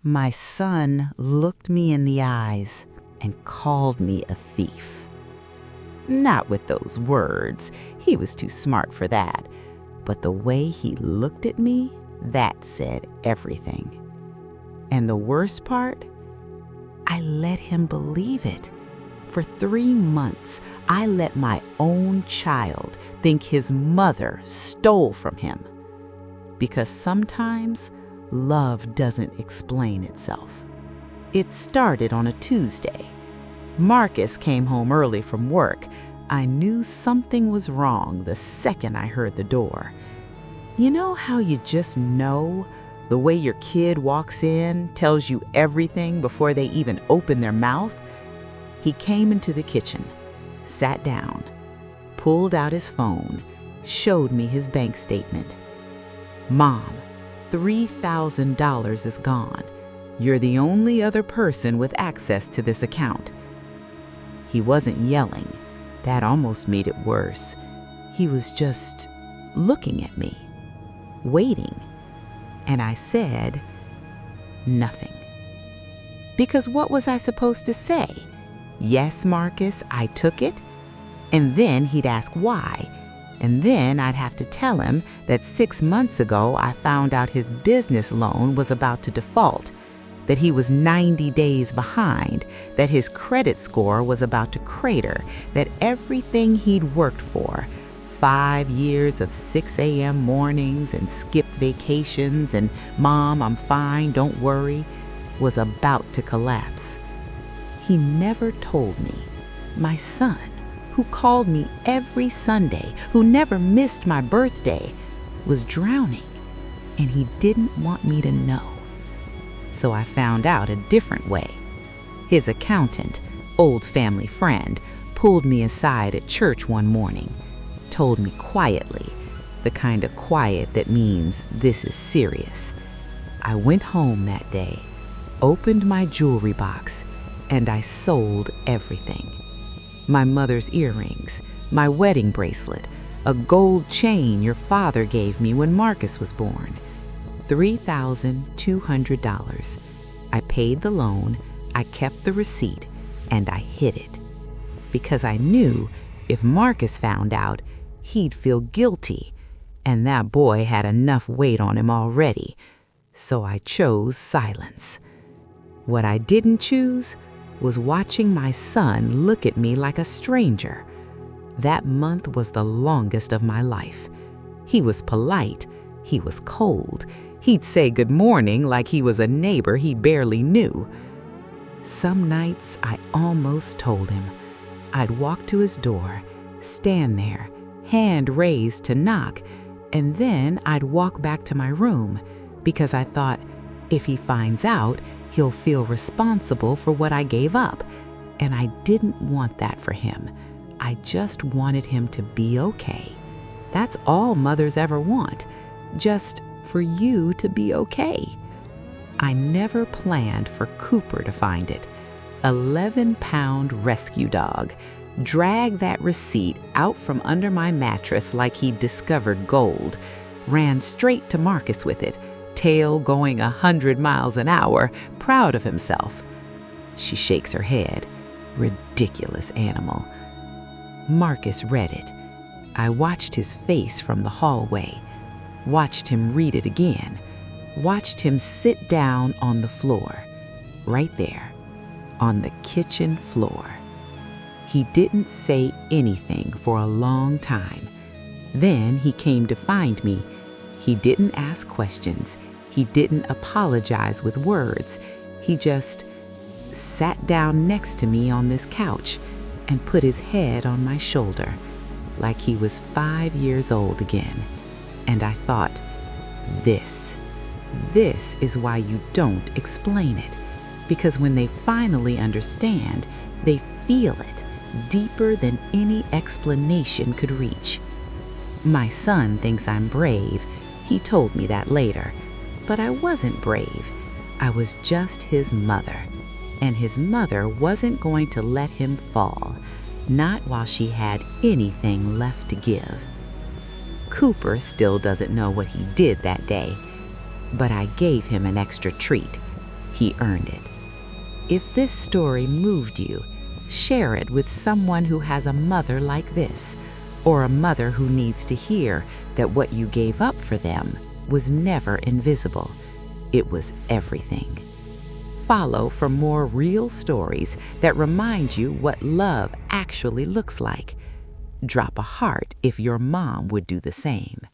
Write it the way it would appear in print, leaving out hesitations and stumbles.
My son looked me in the eyes and called me a thief. Not with those words, he was too smart for that, but the way he looked at me, that said everything. And the worst part, I let him believe it. For 3 months, I let my own child think his mother stole from him. Because sometimes love doesn't explain itself. It started on a Tuesday. Marcus came home early from work. I knew something was wrong the second I heard the door. You know how you just know? The way your kid walks in, tells you everything before they even open their mouth? He came into the kitchen, sat down, pulled out his phone, showed me his bank statement. "Mom, $3,000 is gone. You're the only other person with access to this account." He wasn't yelling. That almost made it worse. He was just looking at me, waiting. And I said nothing. Because what was I supposed to say? "Yes, Marcus, I took it." And then he'd ask why. And then I'd have to tell him that 6 months ago I found out his business loan was about to default, that he was 90 days behind, that his credit score was about to crater, that everything he'd worked for, 5 years of 6 a.m. mornings and skipped vacations and "Mom, I'm fine, don't worry," was about to collapse. He never told me, my son, who called me every Sunday, who never missed my birthday, was drowning, and he didn't want me to know. So I found out a different way. His accountant, old family friend, pulled me aside at church one morning, told me quietly, the kind of quiet that means this is serious. I went home that day, opened my jewelry box, and I sold everything. My mother's earrings, my wedding bracelet, a gold chain your father gave me when Marcus was born. $3,200. I paid the loan, I kept the receipt, and I hid it. Because I knew if Marcus found out, he'd feel guilty, and that boy had enough weight on him already. So I chose silence. What I didn't choose was watching my son look at me like a stranger. That month was the longest of my life. He was polite, he was cold. He'd say good morning like he was a neighbor he barely knew. Some nights I almost told him. I'd walk to his door, stand there, hand raised to knock, and then I'd walk back to my room because I thought, if he finds out, he'll feel responsible for what I gave up. And I didn't want that for him. I just wanted him to be okay. That's all mothers ever want, just for you to be okay. I never planned for Cooper to find it. 11-pound rescue dog. Dragged that receipt out from under my mattress like he'd discovered gold. Ran straight to Marcus with it, tail going 100 miles an hour, proud of himself. She shakes her head. Ridiculous animal. Marcus read it. I watched his face from the hallway. Watched him read it again. Watched him sit down on the floor. Right there. On the kitchen floor. He didn't say anything for a long time. Then he came to find me. He didn't ask questions. He didn't apologize with words. He just sat down next to me on this couch and put his head on my shoulder, like he was 5 years old again. And I thought, this is why you don't explain it. Because when they finally understand, they feel it deeper than any explanation could reach. My son thinks I'm brave. He told me that later. But I wasn't brave. I was just his mother. And his mother wasn't going to let him fall, not while she had anything left to give. Cooper still doesn't know what he did that day, but I gave him an extra treat. he earned it. If this story moved you, share it with someone who has a mother like this, or a mother who needs to hear that what you gave up for them was never invisible. It was everything. Follow for more real stories that remind you what love actually looks like. Drop a heart if your mom would do the same.